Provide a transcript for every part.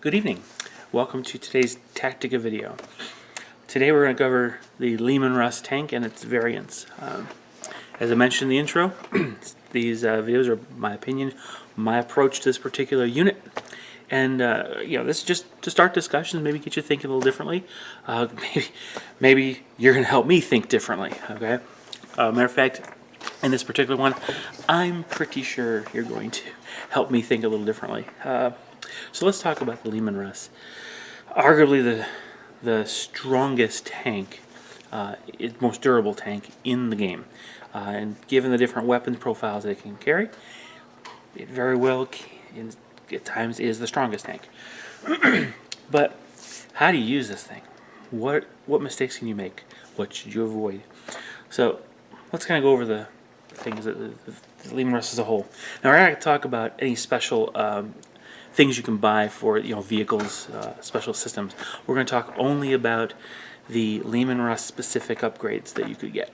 Good evening. Welcome to today's Tactica video. Today we're going to cover the Leman Russ tank and its variants. As I mentioned in the intro, these videos are my opinion, my approach to this particular unit. And this is just to start discussions, maybe get you thinking a little differently. Maybe you're going to help me think differently. Okay. Matter of fact, in this particular one, I'm pretty sure you're going to help me think a little differently. So let's talk about the Leman Russ. Arguably the strongest tank, most durable tank in the game. And given the different weapon profiles that it can carry, it very well at times is the strongest tank. But how do you use this thing? What mistakes can you make? What should you avoid? So let's kind of go over the things that the Leman Russ as a whole. Now we're not going to talk about any special things you can buy for vehicles, special systems. We're going to talk only about the Leman Russ specific upgrades that you could get,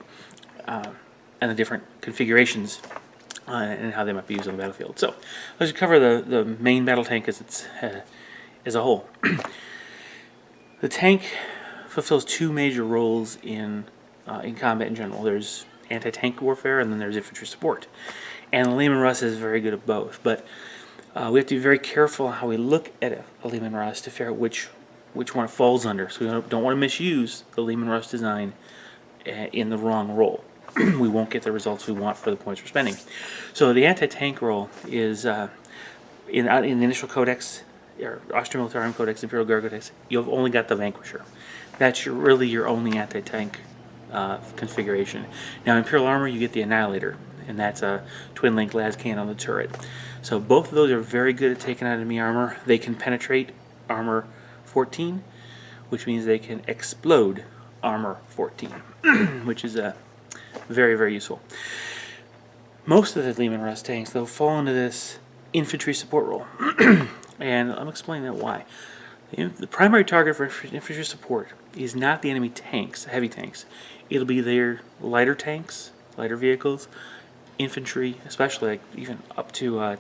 and the different configurations and how they might be used on the battlefield. So let's cover the main battle tank as a whole. The tank fulfills two major roles in combat in general. There's anti-tank warfare, and then there's infantry support. And the Leman Russ is very good at both, but we have to be very careful how we look at a Leman Russ to figure out which one it falls under. So we don't want to misuse the Leman Russ design in the wrong role. We won't get the results we want for the points we're spending. So the anti-tank role is in the initial codex, or Austrian Militarium Codex, Imperial Guard Codex. You've only got the Vanquisher. That's really your only anti-tank configuration. Now in Imperial Armor you get the Annihilator, and that's a twin-link las cannon on the turret. So both of those are very good at taking out enemy armor. They can penetrate armor 14, which means they can explode armor 14, which is very, very useful. Most of the Leman Russ tanks, though, fall into this infantry support role, and I'm explaining that why. The primary target for infantry support is not the enemy tanks, the heavy tanks. It'll be their lighter tanks, lighter vehicles, infantry, especially like even up to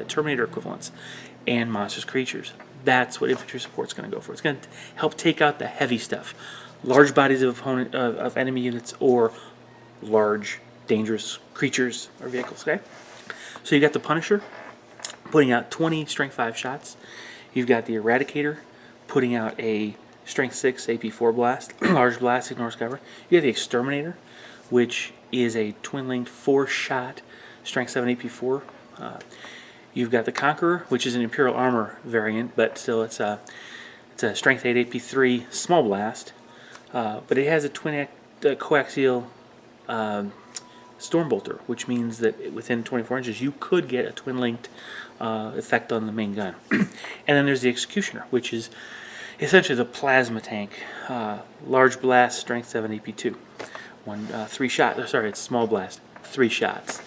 Terminator equivalents, and monstrous creatures. That's what infantry support's going to go for. It's going to help take out the heavy stuff, large bodies of enemy units, or large dangerous creatures or vehicles. Okay, so you got the Punisher putting out 20 strength 5 shots. You've got the Eradicator putting out a strength 6 AP4 blast, large blast, ignores cover. You got the Exterminator, which is a twin-linked 4-shot strength 7 AP4. You've got the Conqueror, which is an Imperial Armor variant, but still it's a strength 8 AP3 small blast, but it has a coaxial Stormbolter, which means that within 24 inches you could get a twin-linked effect on the main gun. And then there's the Executioner, which is essentially the plasma tank, large blast, strength 7 AP2, 3 shots. Sorry, it's small blast, 3 shots.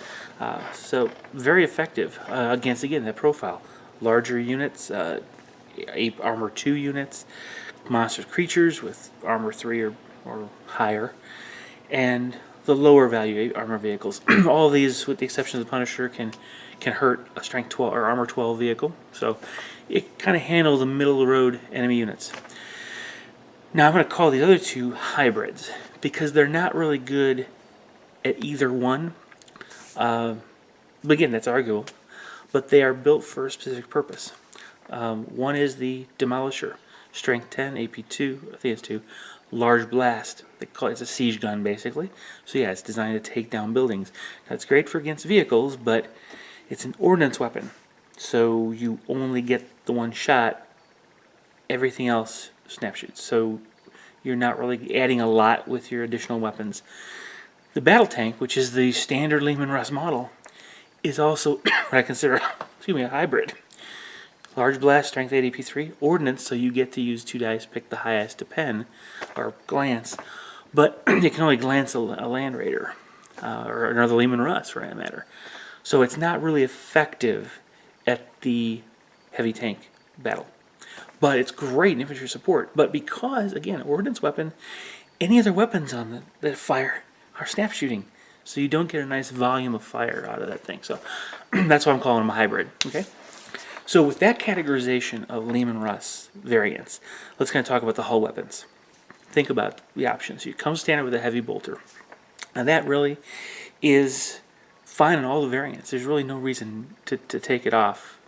So very effective against, again, that profile. Larger units, armor 2 units, monster creatures with armor 3 or higher, and the lower value armor vehicles. All of these, with the exception of the Punisher, can hurt a strength 12 or armor 12 vehicle. So it kind of handles the middle of the road enemy units. Now I'm going to call these other two hybrids because they're not really good at either one. But again, that's arguable, but they are built for a specific purpose. One is the Demolisher, strength 10, AP2, I think it's 2, large blast. They call it, it's a siege gun basically. So yeah, it's designed to take down buildings. That's great for against vehicles, but it's an ordnance weapon, so you only get the one shot. Everything else snapshoots, so you're not really adding a lot with your additional weapons. The battle tank, which is the standard Leman Russ model, is also what I consider a hybrid. Large blast, strength 8 AP3, ordnance, so you get to use 2 dice, pick the highest to pen, or glance, but you can only glance a Land Raider, or another Leman Russ for that matter. So it's not really effective at the heavy tank battle. But it's great in infantry support. But because, again, ordnance weapon, any other weapons on that fire are snap shooting, so you don't get a nice volume of fire out of that thing. So that's why I'm calling them a hybrid. Okay. So with that categorization of Leman Russ variants, let's kind of talk about the hull weapons. Think about the options. You come standard with a heavy bolter. Now that really is fine in all the variants. There's really no reason to take it off,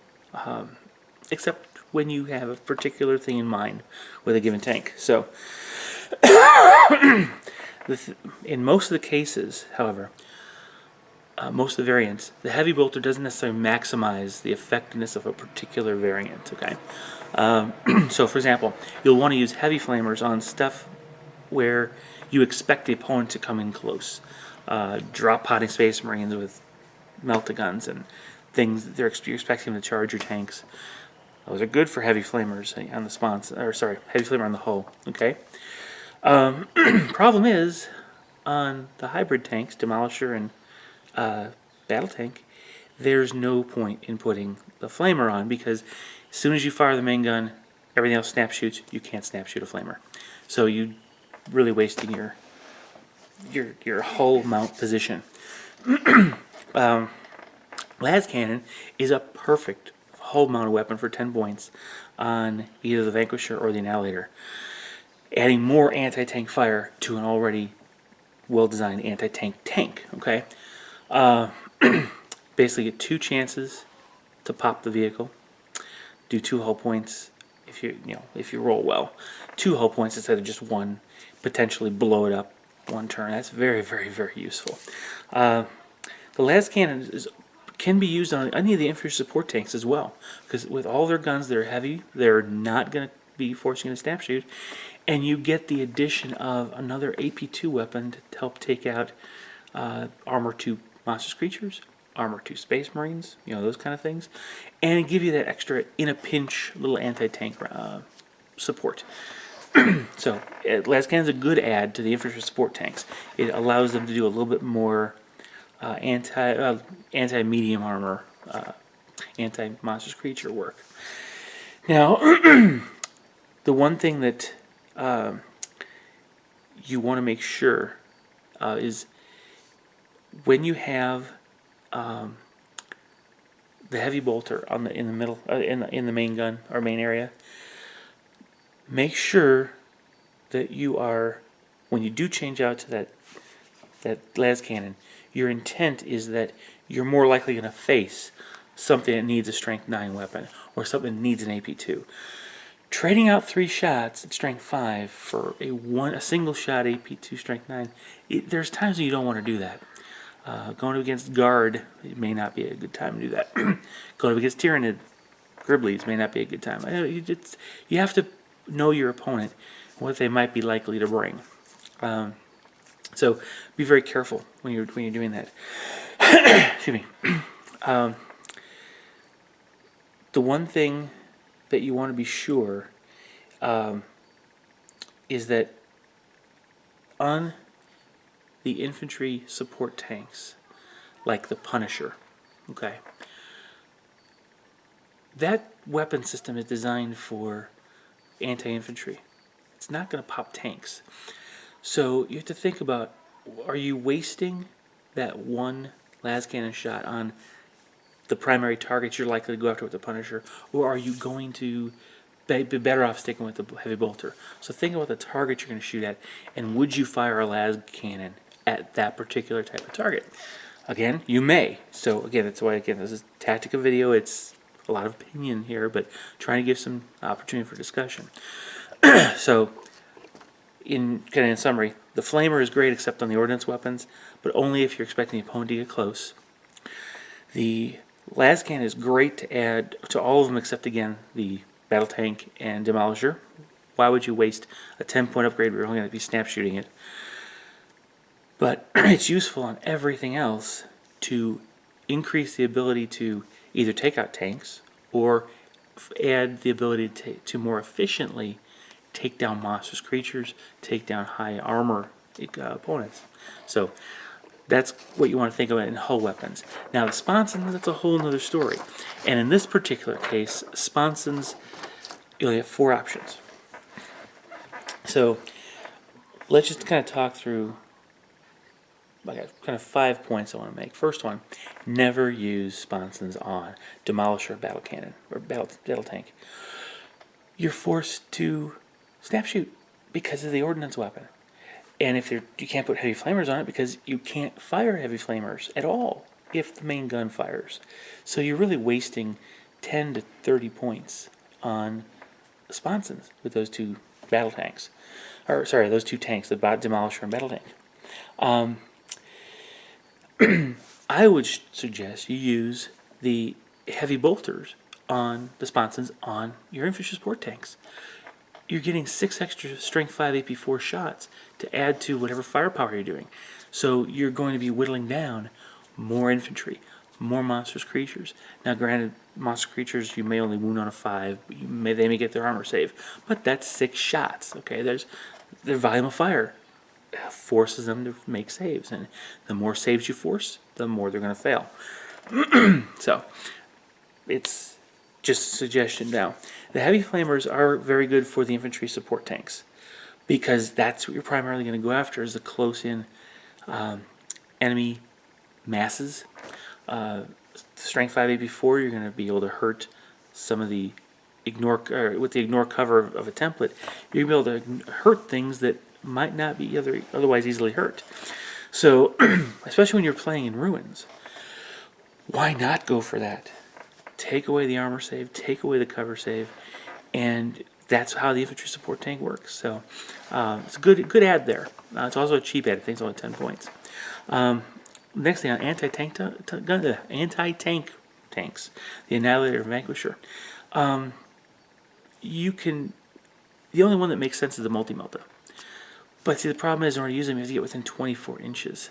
except when you have a particular thing in mind with a given tank. So in most of the cases, however, most of the variants, the heavy bolter doesn't necessarily maximize the effectiveness of a particular variant. Okay, so for example, you'll want to use heavy flamers on stuff where you expect the opponent to come in close. Drop potting Space Marines with melt-a-guns and things that you're expecting them to charge your tanks. Those are good for heavy flamers on the sponsor, or sorry, heavy flamer on the hull. Okay. Problem is, on the hybrid tanks, Demolisher and Battle Tank, there's no point in putting the flamer on because as soon as you fire the main gun, everything else snap shoots. You can't snap shoot a flamer, so you really wasting your hull mount position. Las Cannon is a perfect hull mounted weapon for 10 points on either the Vanquisher or the Annihilator, adding more anti-tank fire to an already well-designed anti-tank tank. Okay, basically get 2 chances to pop the vehicle, do 2 hull points if you roll well, 2 hull points instead of just 1, potentially blow it up 1 turn. That's very, very, very useful. The Las Cannon can be used on any of the infantry support tanks as well, because with all their guns, they're heavy, they're not going to be forcing you to snap shoot, and you get the addition of another AP2 weapon to help take out armor 2 monstrous creatures, armor 2 Space Marines, those kind of things, and give you that extra in a pinch little anti-tank support. So Las Cannon's a good add to the infantry support tanks. It allows them to do a little bit more anti-medium armor, anti-monstrous creature work. Now, the one thing that you want to make sure is when you have the heavy bolter in the middle, in the main gun or main area, make sure that you are, when you do change out to that Las Cannon, your intent is that you're more likely going to face something that needs a strength 9 weapon or something that needs an AP2. Trading out 3 shots at strength 5 for a single shot AP2 strength 9, there's times when you don't want to do that. Going up against Guard, it may not be a good time to do that. Going up against Tyrannid, Griblies may not be a good time. You have to know your opponent, what they might be likely to bring. So be very careful when you're doing that. Excuse me. The one thing that you want to be sure is that on the infantry support tanks, like the Punisher, okay, that weapon system is designed for anti-infantry. It's not going to pop tanks. So you have to think about, are you wasting that 1 Las Cannon shot on the primary targets you're likely to go after with the Punisher, or are you going to be better off sticking with the heavy bolter? So think about the target you're going to shoot at, and would you fire a Las Cannon at that particular type of target? Again, you may. So again, that's why this is Tactica video. It's a lot of opinion here, but trying to give some opportunity for discussion. So in summary, the flamer is great except on the ordnance weapons, but only if you're expecting the opponent to get close. The Las Cannon is great to add to all of them except, again, the Battle Tank and Demolisher. Why would you waste a 10-point upgrade where you're only going to be snap shooting it? But it's useful on everything else to increase the ability to either take out tanks or add the ability to more efficiently take down monstrous creatures, take down high armor opponents. So that's what you want to think about in hull weapons. Now the sponsons, that's a whole other story. And in this particular case, sponsons, you only have 4 options. So let's just kind of talk through I got kind of 5 points I want to make. First one, never use sponsons on Demolisher, battle cannon, or battle tank. You're forced to snap shoot because of the ordnance weapon. And if you can't put heavy flamers on it because you can't fire heavy flamers at all if the main gun fires. So you're really wasting 10 to 30 points on sponsons with those two battle tanks. Or sorry, those two tanks, the Demolisher and battle tank. I would suggest you use the heavy bolters on the sponsons on your infantry support tanks. You're getting 6 extra strength 5 AP4 shots to add to whatever firepower you're doing. So you're going to be whittling down more infantry, more monstrous creatures. Now granted, monster creatures you may only wound on a 5, they may get their armor save, but that's 6 shots. Okay, their volume of fire forces them to make saves, and the more saves you force, the more they're going to fail. So it's just a suggestion. Now, the heavy flamers are very good for the infantry support tanks because that's what you're primarily going to go after is the close-in enemy masses. Strength 5 AP4, you're going to be able to hurt some of the with the ignore cover of a template. You're going to be able to hurt things that might not be otherwise easily hurt. So, especially when you're playing in ruins, why not go for that? Take away the armor save, take away the cover save, and that's how the infantry support tank works. So it's a good ad there. It's also a cheap ad. I think it's only 10 points. Next thing on anti-tank tanks, the Annihilator and Vanquisher. The only one that makes sense is the multi-melta. But see, the problem is in order to use them, you have to get within 24 inches.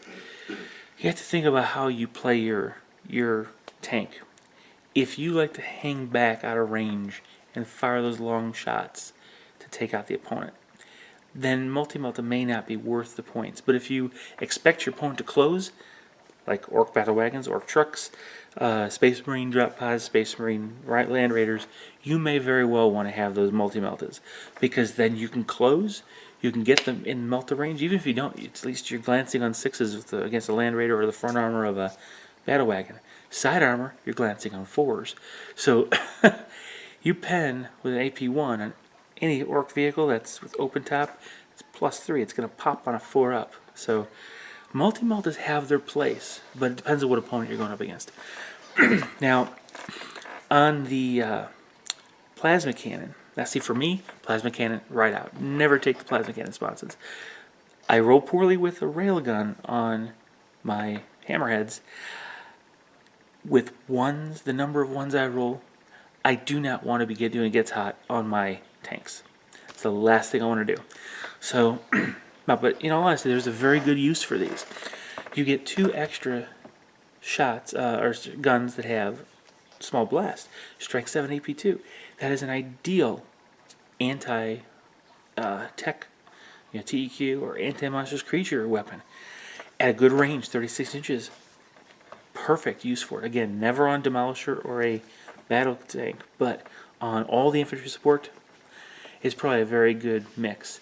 You have to think about how you play your tank. If you like to hang back out of range and fire those long shots to take out the opponent, then multi-melta may not be worth the points. But if you expect your opponent to close, like Orc Battle Wagons, Orc Trucks, Space Marine Drop Pods, Space Marine Land Raiders, you may very well want to have those multi-meltas because then you can close, you can get them in melta range. Even if you don't, at least you're glancing on 6s against a Land Raider or the front armor of a Battle Wagon. Side armor, you're glancing on 4s. So you pen with an AP1 on any Orc vehicle that's with open top, it's +3. It's going to pop on a 4-up. So multi-meltas have their place, but it depends on what opponent you're going up against. Now, on the plasma cannon, now see for me, plasma cannon, right out. Never take the plasma cannon sponsons. I roll poorly with a railgun on my hammerheads. With ones, the number of ones I roll, I do not want to be doing gets hot on my tanks. It's the last thing I want to do. So, but in all honesty, there's a very good use for these. You get 2 extra shots or guns that have small blast, strike 7 AP2. That is an ideal anti-tech, TEQ or anti-monstrous creature weapon at a good range, 36 inches. Perfect use for it. Again, never on Demolisher or a battle tank, but on all the infantry support, it's probably a very good mix.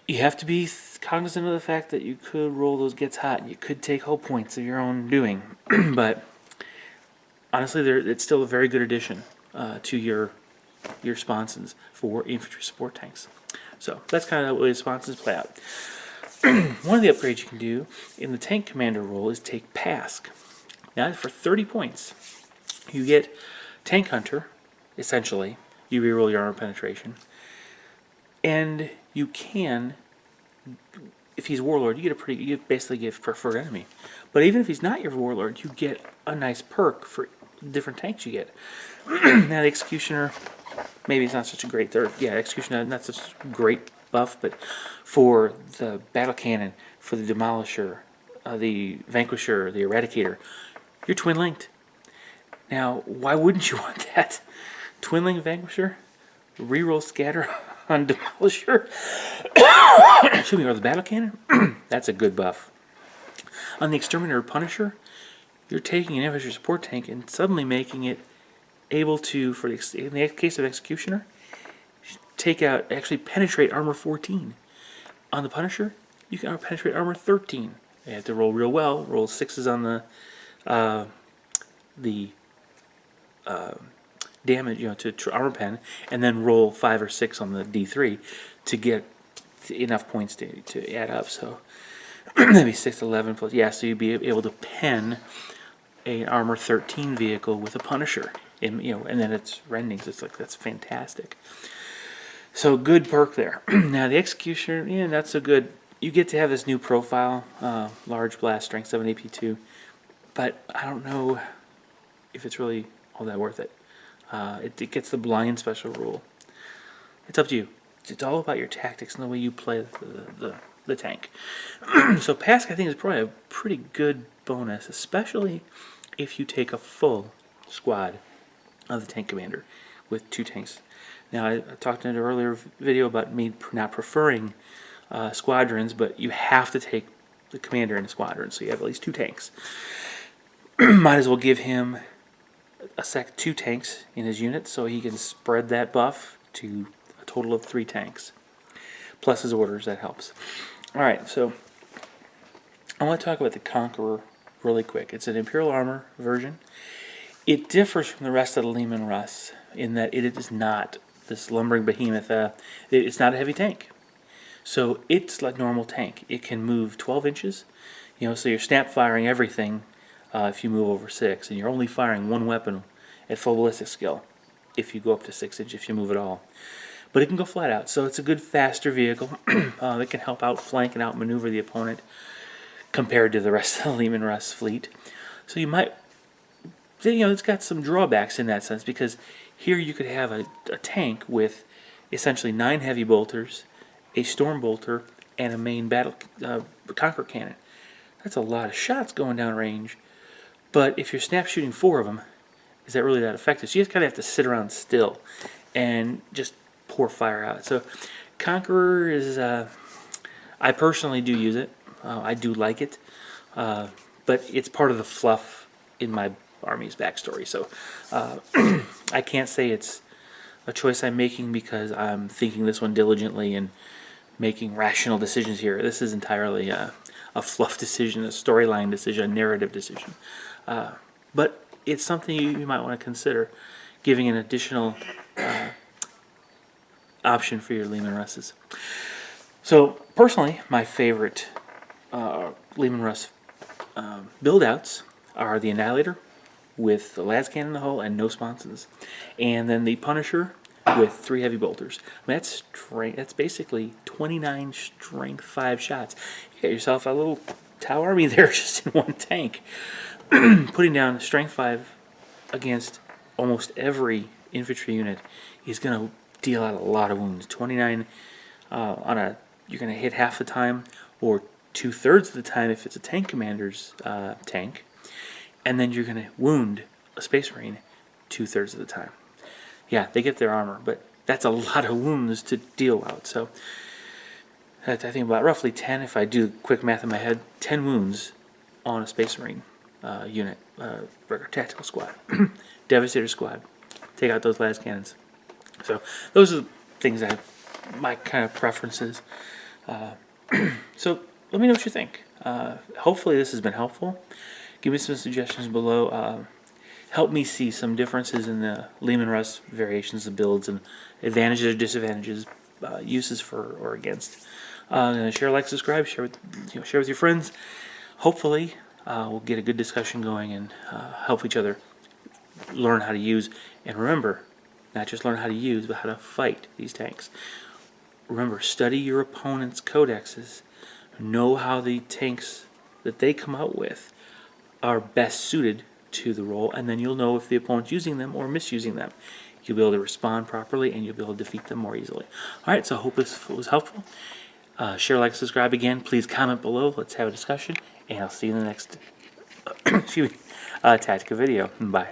You have to be cognizant of the fact that you could roll those gets hot. You could take hull points of your own doing, but honestly, it's still a very good addition to your sponsons for infantry support tanks. So that's kind of the way the sponsons play out. One of the upgrades you can do in the tank commander role is take Pask. Now for 30 points, you get Tank Hunter, essentially. You reroll your armor penetration. And you can, if he's Warlord, you basically get preferred enemy. But even if he's not your Warlord, you get a nice perk for different tanks you get. Now the Executioner, maybe it's not such a great Executioner, not such a great buff, but for the Battle Cannon, for the Demolisher, the Vanquisher, the Eradicator, you're twin-linked. Now, why wouldn't you want that? Twin-linked Vanquisher, reroll Scatter on Demolisher, excuse me, or the Battle Cannon, that's a good buff. On the Exterminator Punisher, you're taking an infantry support tank and suddenly making it able to, in the case of Executioner, actually penetrate armor 14. On the Punisher, you can penetrate armor 13. You have to roll real well. Roll 6s on the damage, to armor pen, and then roll 5 or 6 on the D3 to get enough points to add up. So that'd be 6, 11 plus. Yeah, so you'd be able to pen an armor 13 vehicle with a Punisher, and then it's rendings. It's like, that's fantastic. So good perk there. Now the Executioner, yeah, not so good. You get to have this new profile, large blast, strength 7 AP2, but I don't know if it's really all that worth it. It gets the blind special rule. It's up to you. It's all about your tactics and the way you play the tank. So Pask, I think, is probably a pretty good bonus, especially if you take a full squad of the tank commander with 2 tanks. Now, I talked in an earlier video about me not preferring squadrons, but you have to take the commander in a squadron, so you have at least 2 tanks. Might as well give him 2 tanks in his unit so he can spread that buff to a total of 3 tanks. Plus his orders, that helps. Alright, so I want to talk about the Conqueror really quick. It's an Imperial Armor version. It differs from the rest of the Leman Russ in that it is not this lumbering behemoth. It's not a heavy tank. So it's like normal tank. It can move 12 inches. So you're snap firing everything if you move over 6, and you're only firing 1 weapon at full ballistic skill if you go up to 6 inches, if you move at all. But it can go flat out, so it's a good faster vehicle that can help outflank and outmaneuver the opponent compared to the rest of the Leman Russ fleet. So you might, it's got some drawbacks in that sense, because here you could have a tank with essentially 9 heavy bolters, a storm bolter, and a main battle conqueror cannon. That's a lot of shots going down range. But if you're snap shooting 4 of them, is that really that effective? So you just kind of have to sit around still and just pour fire out. So Conqueror is, I personally do use it. I do like it. But it's part of the fluff in my army's backstory. So I can't say it's a choice I'm making because I'm thinking this one diligently and making rational decisions here. This is entirely a fluff decision, a storyline decision, a narrative decision. But it's something you might want to consider, giving an additional option for your Leman Russes. So personally, my favorite Leman Russ build-outs are the Annihilator with the las cannon in the hull and no sponsons, and then the Punisher with 3 heavy bolters. I mean, that's basically 29 strength 5 shots. You got yourself a little Tau army there just in 1 tank. Putting down strength 5 against almost every infantry unit is going to deal out a lot of wounds. 29 you're going to hit half the time, or 2/3 of the time if it's a tank commander's tank, and then you're going to wound a Space Marine 2/3 of the time. Yeah, they get their armor, but that's a lot of wounds to deal out. So I think about roughly 10, if I do quick math in my head, 10 wounds on a Space Marine unit, tactical squad, Devastator squad. Take out those las cannons. So those are the things my kind of preferences. So let me know what you think. Hopefully this has been helpful. Give me some suggestions below. Help me see some differences in the Leman Russ variations of builds and advantages or disadvantages, uses for or against. Share, like, subscribe, share with your friends. Hopefully we'll get a good discussion going and help each other learn how to use. And remember, not just learn how to use, but how to fight these tanks. Remember, study your opponent's codexes. Know how the tanks that they come out with are best suited to the role, and then you'll know if the opponent's using them or misusing them. You'll be able to respond properly, and you'll be able to defeat them more easily. Alright, so I hope this was helpful. Share, like, subscribe again. Please comment below. Let's have a discussion, and I'll see you in the next Tactica video. Bye.